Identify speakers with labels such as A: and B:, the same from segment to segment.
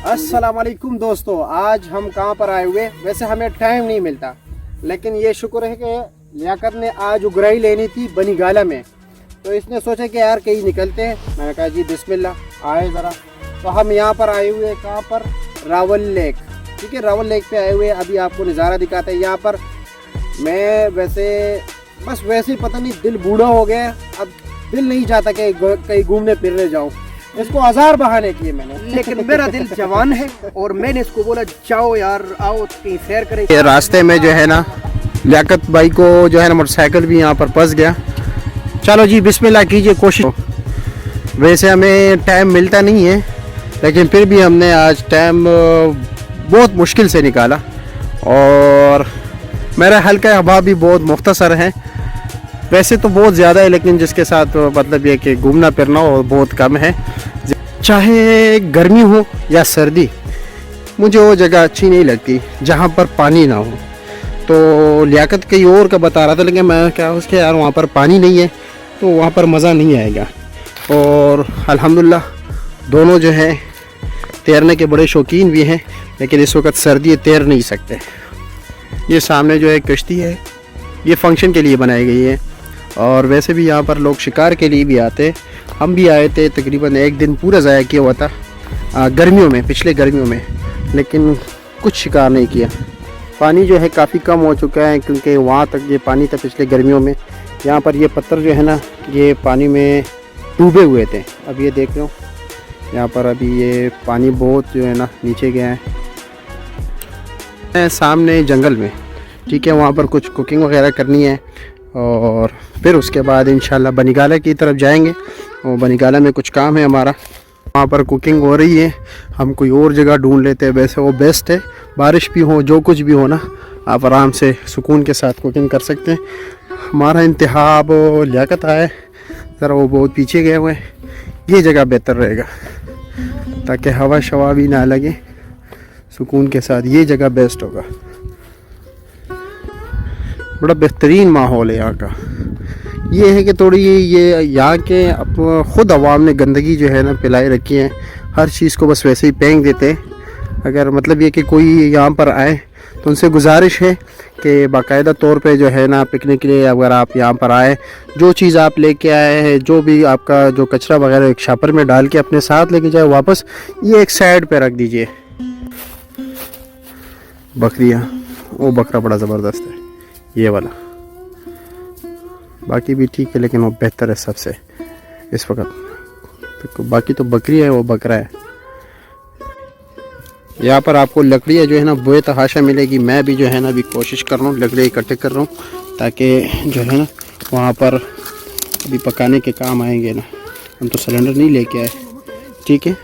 A: अस्सलामुअलैकुम दोस्तों, आज हम कहाँ पर आए हुए। वैसे हमें टाइम नहीं मिलता, लेकिन ये शुक्र है कि लियाकत ने आज उगराई लेनी थी बनीगाला में, तो इसने सोचा कि यार कहीं निकलते हैं। मैंने कहा जी बिस्मिल्लाह आए ज़रा। तो हम यहाँ पर आए हुए कहाँ पर, रावल लेक। ठीक है, रावल लेक पे आए हुए। अभी आपको नज़ारा दिखाते हैं यहाँ पर। मैं वैसे ही पता नहीं दिल बूढ़ा हो गया, अब दिल नहीं चाहता कि कहीं घूमने फिरने जाऊँ। इसको हजार बहाने किए मैंने, लेकिन मेरा दिल जवान है और मैंने इसको बोला जाओ यार, आओ कहीं सैर करें।
B: ये रास्ते में जो है ना, लियाकत भाई को जो है ना मोटरसाइकिल भी यहाँ पर फंस गया। चलो जी बिस्मिल्लाह कीजिए, कोशिश। वैसे हमें टाइम मिलता नहीं है, लेकिन फिर भी हमने आज टाइम बहुत मुश्किल से निकाला। और मेरा हल्का हवा भी बहुत मुख्तसर है, वैसे तो बहुत ज़्यादा है, लेकिन जिसके साथ मतलब ये कि घूमना फिरना और बहुत कम है। चाहे गर्मी हो या सर्दी, मुझे वो जगह अच्छी नहीं लगती जहाँ पर पानी ना हो। तो लियाकत कहीं और का बता रहा था, लेकिन मैं क्या उसके यार वहाँ पर पानी नहीं है तो वहाँ पर मज़ा नहीं आएगा। और अल्हम्दुलिल्लाह दोनों जो हैं तैरने के बड़े शौकीन भी हैं, लेकिन इस वक्त सर्दी है, तैर नहीं सकते। ये सामने जो है कश्ती है, ये फंक्शन के लिए बनाई गई है। और वैसे भी यहाँ पर लोग शिकार के लिए भी आते हैं। हम भी आए थे, तकरीबन एक दिन पूरा ज़ाया किया हुआ था गर्मियों में, पिछले गर्मियों में, लेकिन कुछ शिकार नहीं किया। पानी जो है काफ़ी कम हो चुका है, क्योंकि वहाँ तक ये पानी था पिछले गर्मियों में। यहाँ पर ये पत्थर जो है ना, ये पानी में डूबे हुए थे। अब ये देख लो, यहाँ पर अभी ये पानी बहुत जो है ना नीचे गया है। सामने जंगल में, ठीक है, वहाँ पर कुछ कुकिंग वगैरह करनी है और फिर उसके बाद इंशाल्लाह बनीगाला की तरफ जाएंगे। और बनीगाला में कुछ काम है हमारा, वहाँ पर कुकिंग हो रही है। हम कोई और जगह ढूंढ लेते हैं, वैसे वो बेस्ट है। बारिश भी हो, जो कुछ भी हो ना, आप आराम से सुकून के साथ कुकिंग कर सकते हैं। हमारा इंतहाब लियाकत आया, ज़रा वो बहुत पीछे गए हुए हैं। ये जगह बेहतर रहेगा ताकि हवा शवा भी ना लगे, सुकून के साथ ये जगह बेस्ट होगा। बड़ा बेहतरीन माहौल है यहाँ का। ये है कि थोड़ी ये यहाँ के ख़ुद अवाम ने गंदगी जो है ना फैलाई रखी है, हर चीज़ को बस वैसे ही फेंक देते हैं। अगर मतलब ये कि कोई यहाँ पर आए तो उनसे गुजारिश है कि बाकायदा तौर पे जो है ना पिकनिक के लिए अगर आप यहाँ पर आए, जो चीज़ आप लेके आए हैं, जो भी आपका जो कचरा वगैरह एक शापर में डाल के अपने साथ लेके जाए वापस, ये एक साइड पे रख दीजिए। बकरियाँ, वो बकरा बड़ा ज़बरदस्त है ये वाला, बाकी भी ठीक है, लेकिन वो बेहतर है सबसे इस वक्त। तो बाकी तो बकरी है, वो बकरा है। यहाँ पर आपको लकड़ियाँ जो है ना बेतहाशा मिलेगी। मैं भी जो है ना अभी कोशिश कर रहा हूँ, लकड़ियाँ इकट्ठे कर रहा हूँ, ताकि जो है ना वहाँ पर अभी पकाने के काम आएंगे ना। हम तो सिलेंडर नहीं लेके आए, ठीक है।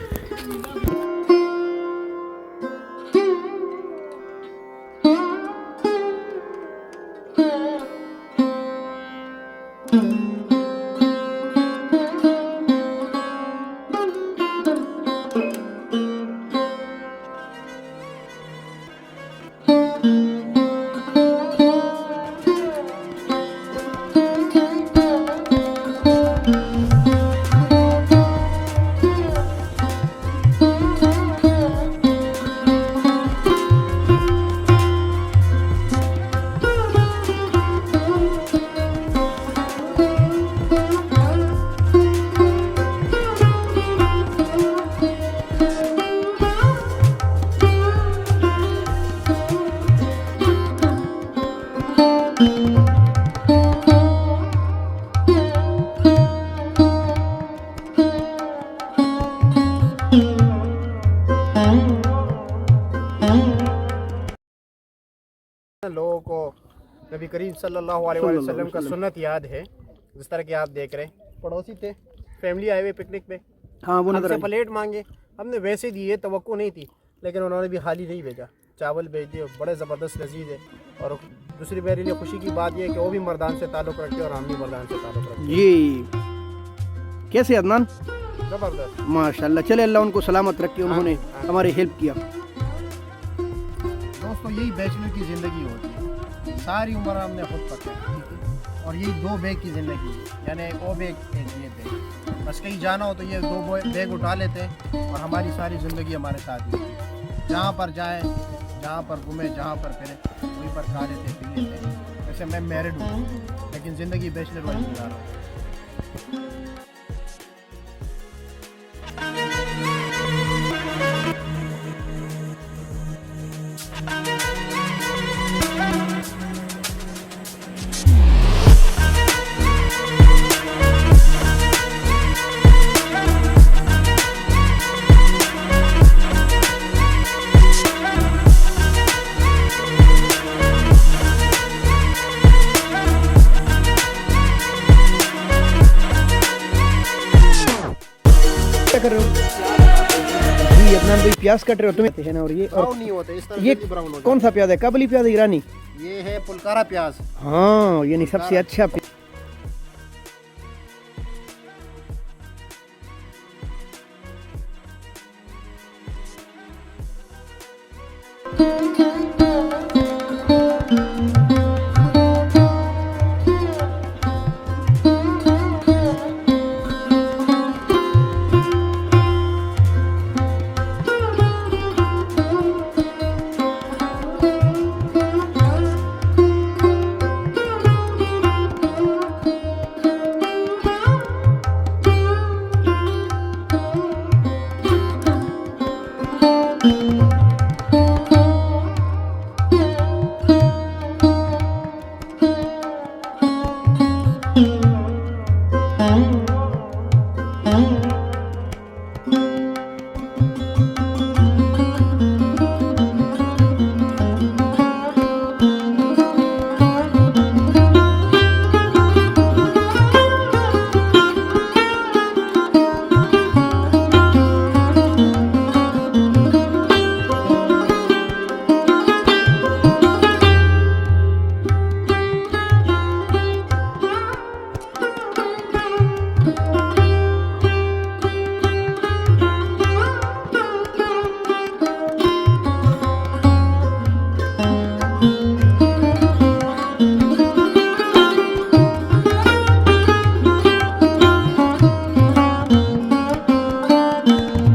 A: लोगों को नबी करीम सल्लल्लाहु अलैहि वसल्लम का सुन्नत याद है। जिस तरह के आप देख रहे हैं, पड़ोसी थे, फैमिली आए हुए पिकनिक पे। हाँ, वो हमसे प्लेट मांगे, हमने वैसे दिए, तवक्को नहीं थी, लेकिन उन्होंने भी खाली नहीं भेजा, चावल भेज दिए, बड़े ज़बरदस्त लजीज है। और दूसरी मेरे लिए खुशी की बात यह है कि वो भी मर्दान से ताल्लुक़ रखते हैं और हम भी मर्दान से ताल्लुक़ रखते हैं।
C: ये कैसे अदनान?
A: जबरदस्त।
C: माशाल्लाह। चले अल्लाह उनको सलामत रखे, उन्होंने हमारी हेल्प किया।
A: दोस्तों यही बैचलर की ज़िंदगी होती है, सारी उम्र हमने खुद पकाया, और यही 2 बैग की ज़िंदगी है, यानी एक वो बैग एक ये बैग। बस कहीं जाना हो तो ये 2 बैग उठा लेते हैं और हमारी सारी ज़िंदगी हमारे साथ ही होती है। जहाँ पर जाएँ, जहाँ पर घूमें, जहाँ पर फिरें, वहीं पर खा लेते पी लेते हैं। वैसे मैं मैरिड हूँ लेकिन ज़िंदगी बैचलर वाली गुजार रहा हूँ।
C: क्या कर रहे हो जी अदनान भाई? प्याज कट रहे हो तुम्हें है ना? और ये
A: ब्राउन नहीं होते इस तरह
C: ये
A: जल्दी ब्राउन हो
C: कौन सा प्याज है? काबुली प्याज है ईरानी?
A: जाता। ये है पुलकारा प्याज।
C: हाँ यानी सबसे अच्छा प्याज।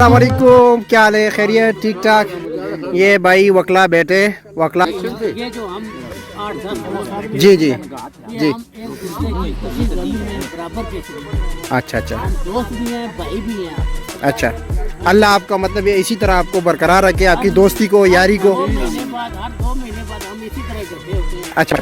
B: अस्सलामुअलैकुम, क्या हाल है? खैरियत? ठीक ठाक। ये भाई वकला बैठे, वकला
D: ये जो हम 8-10
B: जी जी जी
D: हम एक दूसरे की किसी गली में बराबर के
B: अच्छा अच्छा
D: हम दोस्त भी हैं, भाई भी हैं।
B: अच्छा। अल्लाह आपका मतलब ये इसी तरह आपको बरकरार रखे, आपकी दोस्ती को, यारी को।
D: 2 महीने बाद, हर 2 महीने बाद हम इसी तरह इकट्ठे होते हैं।
B: अच्छा।